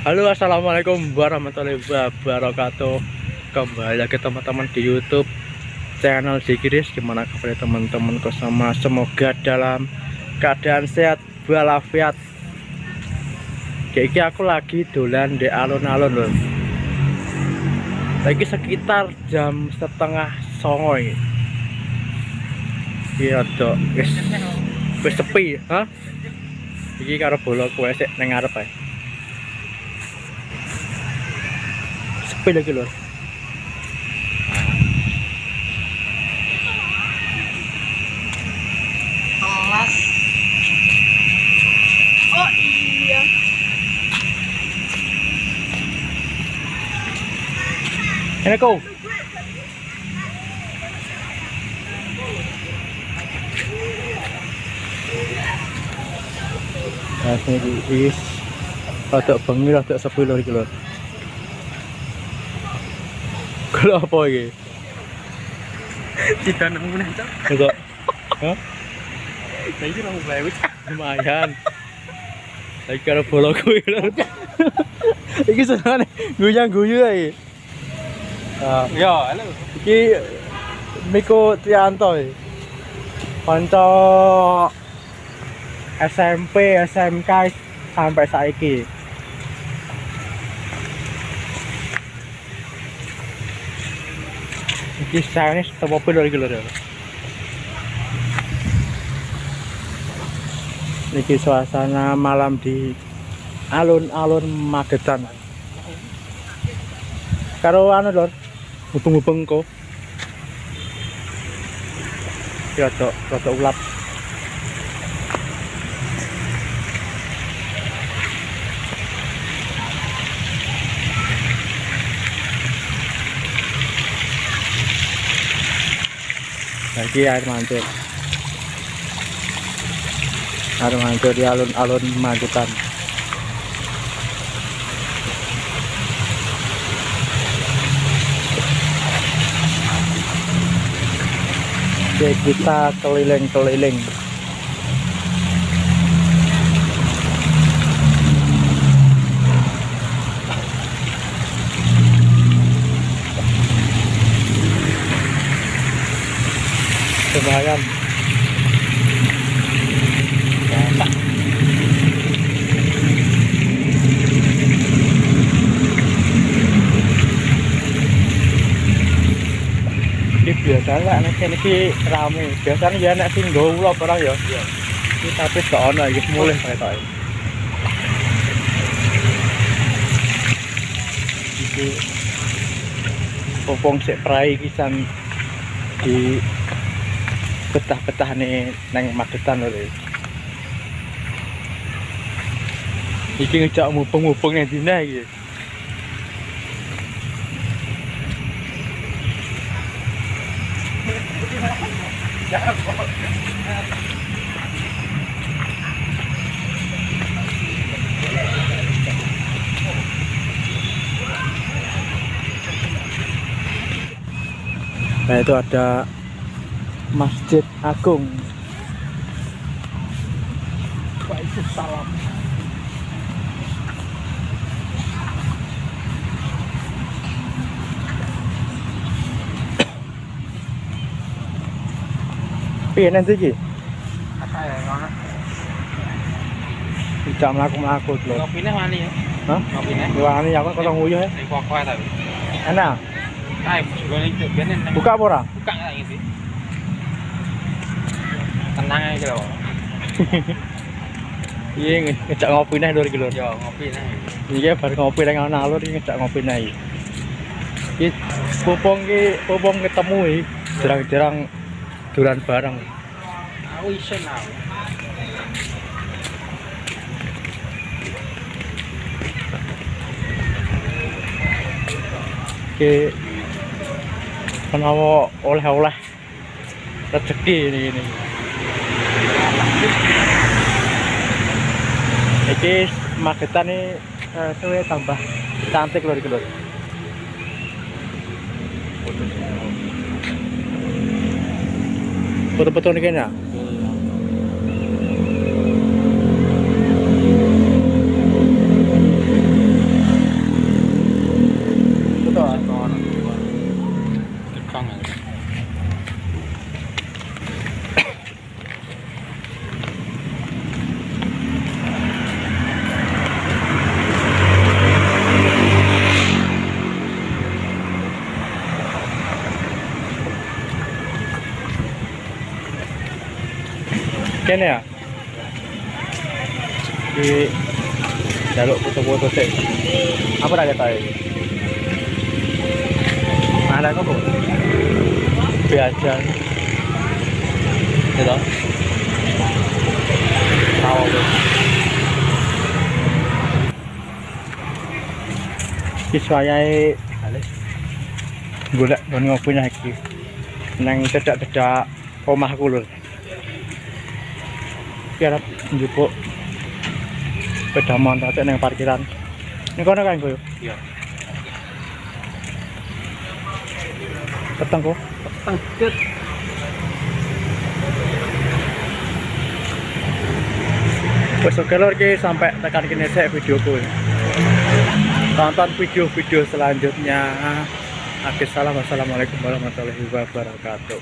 Halo, assalamualaikum warahmatullahi wabarakatuh. Kembali lagi teman-teman di YouTube channel Zikiris. Gimana kabar teman-temanku semua? Semoga dalam keadaan sehat walafiat. Kayak aku lagi dolan di alun-alun loh. Lagi sekitar jam setengah songo ini. Iya dok, wis sepi, ha? Iki karo bola kowe sik ning ngarep ae. Sepi lagi lho. Kelas. Oh iya. Ini kau. Nah, ini is ada bengi ada sepi lho iki lho. Kalau apa iki? Tidak nemu nih, Cok. Enggak. Hah? Saiki ora mulai. Lumayan. Lagi karo bola kuwi lho. Iki senengane guyang-guyu ae. Ah, Ya, halo. iki Miko Trianto iki. Kanca SMP, SMK sampai saiki. Iki sayane sapa pil iki lho. Niki suasana malam di alun-alun Magetan. Karo anu lho, hubung-hubung kok. Ya tok, rada ulap. Lagi air mancur. Air mancur di alun-alun Magetan. Oke, kita keliling-keliling. Lumayan. Ini biasanya nek iki rame. Biasanya ya nek sing nggo ulo ora ya. Iki tapi gak ono iki mulih ketoke. Iki popong sik prai iki san di betah-betah nih nang Magetan lho. Iki ngejak mubeng-mubeng nang dina iki. Nah itu ada Masjid Agung. Waalaikumsalam. Piye nanti iki? Apa ya, ngono? Tidak mlaku-mlaku lho. Ngopine wani ya? Hah? Ngopine. Wani aku kosong nguyuh ya. Sing pokok ta. Enak. Kae gone iki ben nang Buka apa ora? buka kayak gitu. Tenang aja lho. Iya ngejak ngopi neh lho iki lho. Yo ngopi nang. Iya bar ngopi nang alun-alun iki ngejak ngopi neh iki. Iki popong ketemu iki jarang-jarang duran bareng. Aku iso nang. Iki menawa oleh-oleh rezeki ini. Iki Magetan nih suwe tambah cantik lho iki lho. Foto-foto ini kayaknya. Kene ya. Di jaluk foto-foto sih. Apa ada tahu? Ada kok. Biasa. Gitu. Tahu. Kiswayai golek nang ngopinya iki. Nang cedak-cedak omahku lho. Ki arep njupuk sepeda motor nang parkiran. Ning kono kan koyo. Iya. Peteng kok. Tengket. Wes oke lor ki sampai tekan kene sik videoku. Tonton video-video selanjutnya. Assalamualaikum warahmatullahi wabarakatuh.